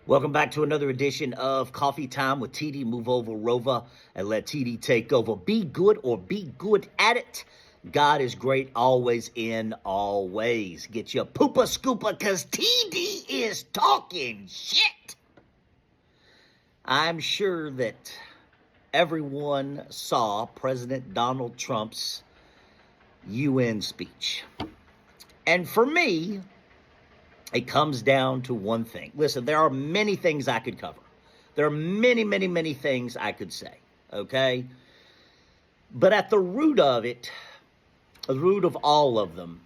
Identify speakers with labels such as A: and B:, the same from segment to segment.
A: Welcome back to another edition of Coffee Time with TD. Move over, Rover, and let TD take over. Be good or be good at it. God is great always in all ways. Get your pooper scooper because TD is talking shit. I'm sure that everyone saw President Donald Trump's UN speech. And for me, it comes down to one thing. Listen, there are many things I could cover. There are many things I could say, okay? But at the root of it, the root of all of them,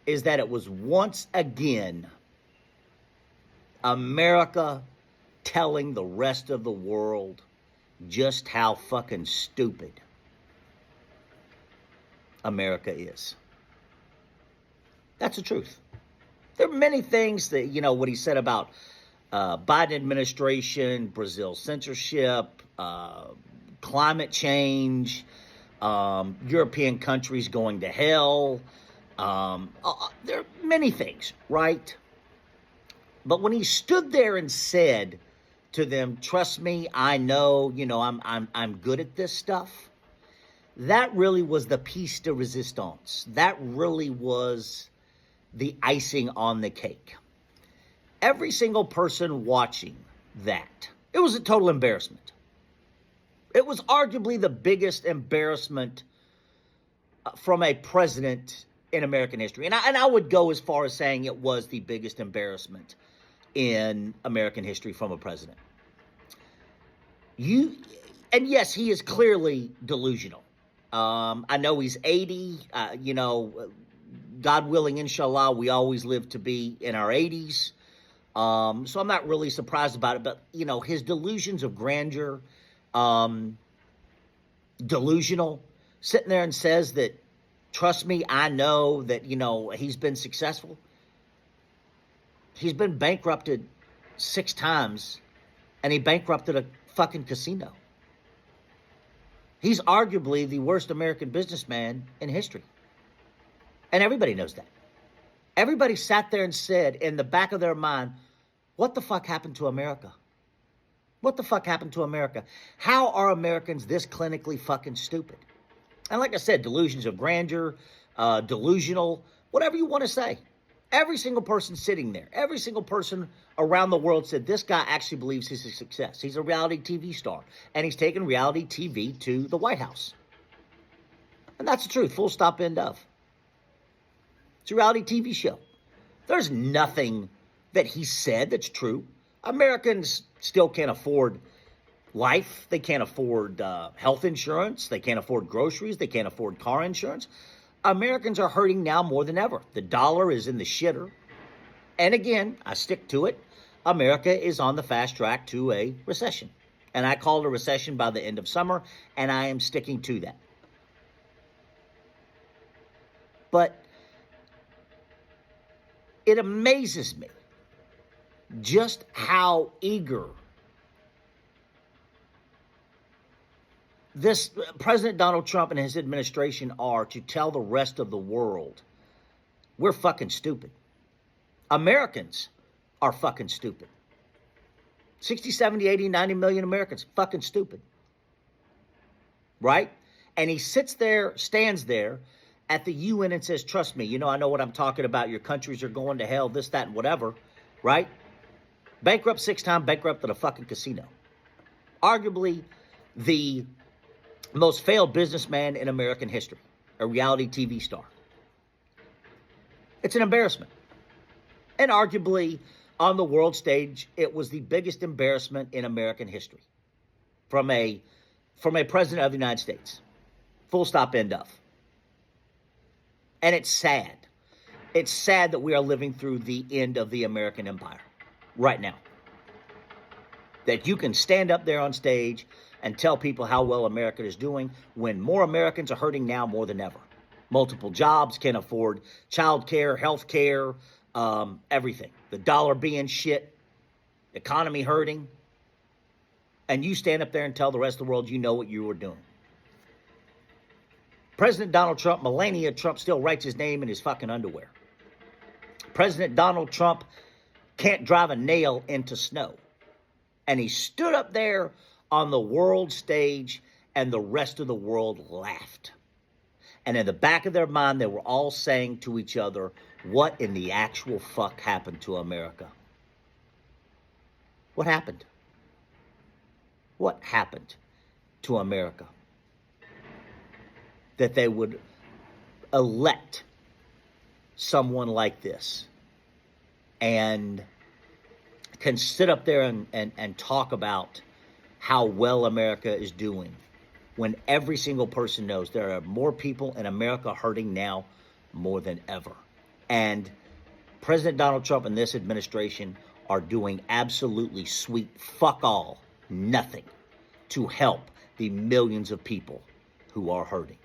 A: is that it was once again America telling the rest of the world just how fucking stupid America is. That's the truth. There are many things that, what he said about Biden administration, Brazil censorship, climate change, European countries going to hell. There are many things, right? But when he stood there and said to them, "Trust me, I know, I'm good at this stuff," that really was the piece de resistance. That really was the icing on the cake. Every single person watching that, it was a total embarrassment. It was arguably the biggest embarrassment from a president in American history. And I would go as far as saying it was the biggest embarrassment in American history from a president. And yes, he is clearly delusional. I know he's 80, God willing, inshallah, we always live to be in our 80s. So I'm not really surprised about it. But, his delusions of grandeur, delusional, sitting there and says that, "Trust me, I know that, he's been successful." He's been bankrupted 6 times, and he bankrupted a fucking casino. He's arguably the worst American businessman in history. And everybody knows that. Everybody sat there and said in the back of their mind, what the fuck happened to America? What the fuck happened to America? How are Americans this clinically fucking stupid? And like I said, delusions of grandeur, delusional, whatever you want to say. Every single person sitting there, every single person around the world said, this guy actually believes he's a success. He's a reality TV star. And he's taken reality TV to the White House. And that's the truth. Full stop, end of. It's a reality TV show. There's nothing that he said that's true. Americans still can't afford life. They can't afford health insurance. They can't afford groceries. They can't afford car insurance. Americans are hurting now more than ever. The dollar is in the shitter. And again, I stick to it. America is on the fast track to a recession. And I called a recession by the end of summer, and I am sticking to that. But it amazes me just how eager this President Donald Trump and his administration are to tell the rest of the world we're fucking stupid. Americans are fucking stupid. 60, 70, 80, 90 million Americans, fucking stupid. Right? And he sits there, stands there at the UN and says, "Trust me, I know what I'm talking about. Your countries are going to hell, this, that, and whatever," right? Bankrupt 6 times, bankrupt at a fucking casino. Arguably the most failed businessman in American history, a reality TV star. It's an embarrassment. And arguably on the world stage, it was the biggest embarrassment in American history from a president of the United States. Full stop, end of. And it's sad. It's sad that we are living through the end of the American empire right now. That you can stand up there on stage and tell people how well America is doing when more Americans are hurting now more than ever. Multiple jobs, can't afford child care, health care, everything. The dollar being shit, economy hurting. And you stand up there and tell the rest of the world you know what you were doing. President Donald Trump, Melania Trump, still writes his name in his fucking underwear. President Donald Trump can't drive a nail into snow. And he stood up there on the world stage, and the rest of the world laughed. And in the back of their mind, they were all saying to each other, what in the actual fuck happened to America? What happened? What happened to America? That they would elect someone like this and can sit up there and talk about how well America is doing, when every single person knows there are more people in America hurting now more than ever. And President Donald Trump and this administration are doing absolutely sweet fuck all, nothing, to help the millions of people who are hurting.